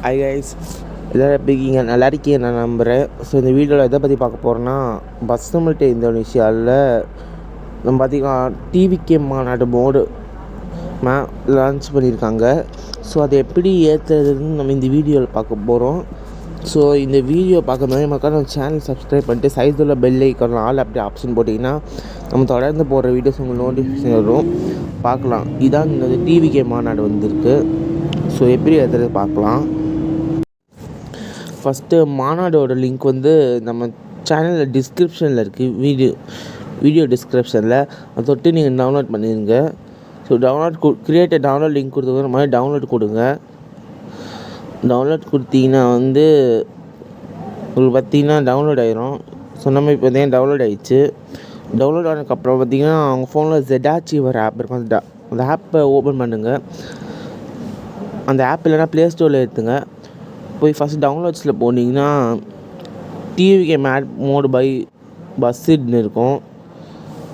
Hi guys, எல்லோரும் எப்படி இருக்கீங்க? நல்லா இருக்கீங்க நான் நம்புகிறேன். ஸோ இந்த வீடியோவில் எதை பற்றி பார்க்க போகிறோன்னா, பஸ் மல்டி இந்தோனேஷியாவில் நம்ம பார்த்திங்கன்னா டிவிகே மாநாடு மோடு லான்ச் பண்ணியிருக்காங்க. ஸோ அதை எப்படி ஏற்றுறதுன்னு நம்ம இந்த வீடியோவில் பார்க்க போகிறோம். ஸோ இந்த வீடியோ பார்க்க மாதிரி மக்கள் நம்ம சேனல் சப்ஸ்கிரைப் பண்ணிட்டு சைஸில் பெல் ஐக்கான் ஆல் அப்படி ஆப்ஷன் போட்டிங்கன்னா நம்ம தொடர்ந்து போடுற வீடியோஸ் உங்களுக்கு நோட்டிஃபிகேஷன் வரும், பார்க்கலாம். இதான் இந்த டிவிகே மாநாடு வந்திருக்கு. ஸோ எப்படி ஏற்றுறது பார்க்கலாம். ஃபஸ்ட்டு மாநாடோட லிங்க் வந்து நம்ம சேனலில் டிஸ்கிரிப்ஷனில் இருக்குது. வீடியோ டிஸ்கிரிப்ஷனில் அதை தொட்டு நீங்கள் டவுன்லோட் பண்ணிடுங்க. ஸோ டவுன்லோட் லிங்க் கொடுத்தது இந்த மாதிரி டவுன்லோட் கொடுங்க. டவுன்லோட் கொடுத்தீங்கன்னா வந்து உங்களுக்கு பார்த்திங்கன்னா டவுன்லோட் ஆயிரும். சொன்ன மாதிரி பார்த்தீங்கன்னா டவுன்லோட் ஆகிடுச்சு. டவுன்லோட் ஆனதுக்கப்புறம் பார்த்திங்கன்னா அவங்க ஃபோனில் ZAchiever ஆப் இருக்கும். அந்த ஆப்பை ஓப்பன் பண்ணுங்கள். அந்த ஆப் இல்லைனா ப்ளே ஸ்டோரில் எடுத்துங்க. போய் ஃபஸ்ட் டவுன்லோட்ஸில் போனீங்கன்னா டிவிகே மோடு பை பஸ்ஸுன்னு இருக்கும்.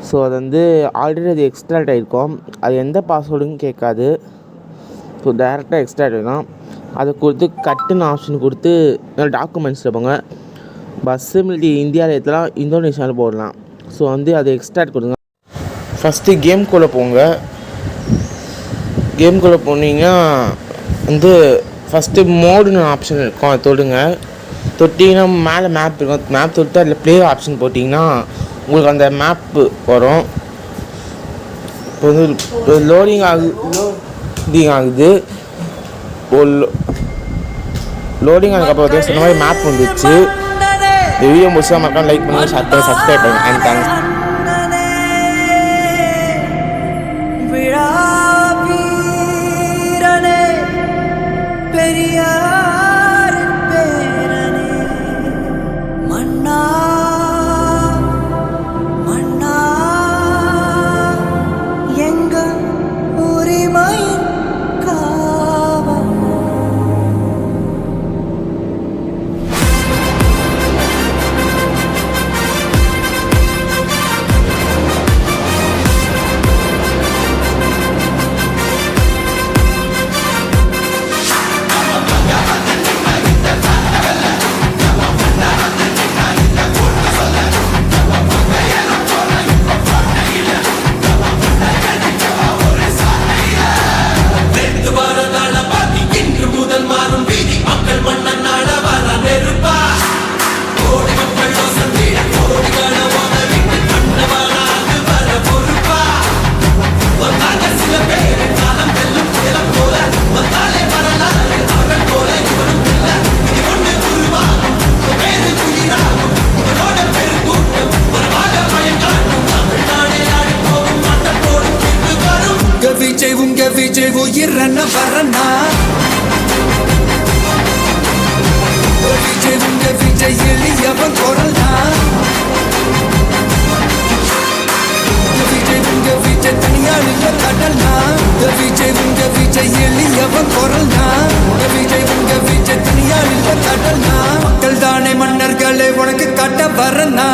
ஸோ அது வந்து ஆல்ரெடி அது எக்ஸ்ட்ராக்ட் ஆகிருக்கும். அது எந்த பாஸ்வேர்டுன்னு கேட்காது. ஸோ டேரெக்டாக எக்ஸ்ட்ராக்ட் ஆகிடும். அதை கொடுத்து கட்டுன்னு ஆப்ஷன் கொடுத்து டாக்குமெண்ட்ஸில் போங்க. பஸ்ஸு மில்டி இந்தியாவில் ஏற்றலாம், இந்தோனேஷியாவில் போடலாம். ஸோ வந்து அதை எக்ஸ்ட்ராக்ட் கொடுங்க. ஃபஸ்ட்டு கேம்குள்ளே போங்க. கேம்குள்ளே போனீங்கன்னா வந்து ஃபஸ்ட்டு மோடுன்னு ஆப்ஷன் இருக்கும், அதை தொடுங்க. தொட்டிங்கன்னா மேலே மேப் இருக்கும். மேப் தொட்டு அதில் ப்ளே ஆப்ஷன் போட்டிங்கன்னா உங்களுக்கு அந்த மேப்பு வரும். இப்போ வந்து லோடிங் ஆகுது. லோடிங் ஆனதுக்கப்புறம் சொன்ன மாதிரி மேப் வந்துச்சு. இந்த வீடியோ முடிச்சா மக்கள் லைக் பண்ணுங்கள், ஷேர் பண்ணுங்கள், சப்ஸ்கிரைப் பண்ணுங்கள். And thanks. உங்க விஜய் உயிரண்ண வரண்ணா, உங்க விஜய் எளியவன் குரல்னா, உங்க விஜய் தனியாளிய கடல்னா, உங்க விஜய் எளியவன் குரல்னா, உங்க விஜய் தனியாளிய கடல்னா. மக்கள் தானே மன்னர்களை உனக்கு காட்ட வரண்ணா.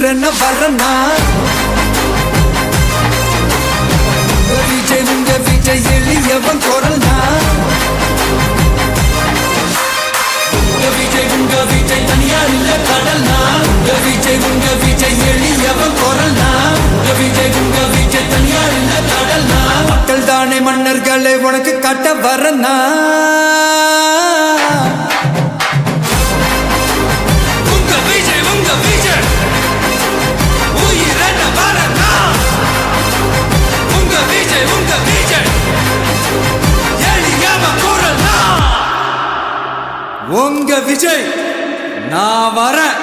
உயிரென்ன வரனா விஜய் உங்க விஜய் எளியவன் குரல்னா விஜய் உங்க விஜய் தனியார் இல்ல கடல்னா விஜய் உங்க விஜய் எளியவன் குரல்னா விஜய் உங்க விஜய் தனியார் இல்ல கடல்னா மக்கள் தானே மன்னர்களை உனக்கு காட்ட வரனா உங்க விஜய் உயிரென்ன வரனா உங்க விஜய் எளியவன் குரல்னா உங்க விஜய் நான் வரேன்.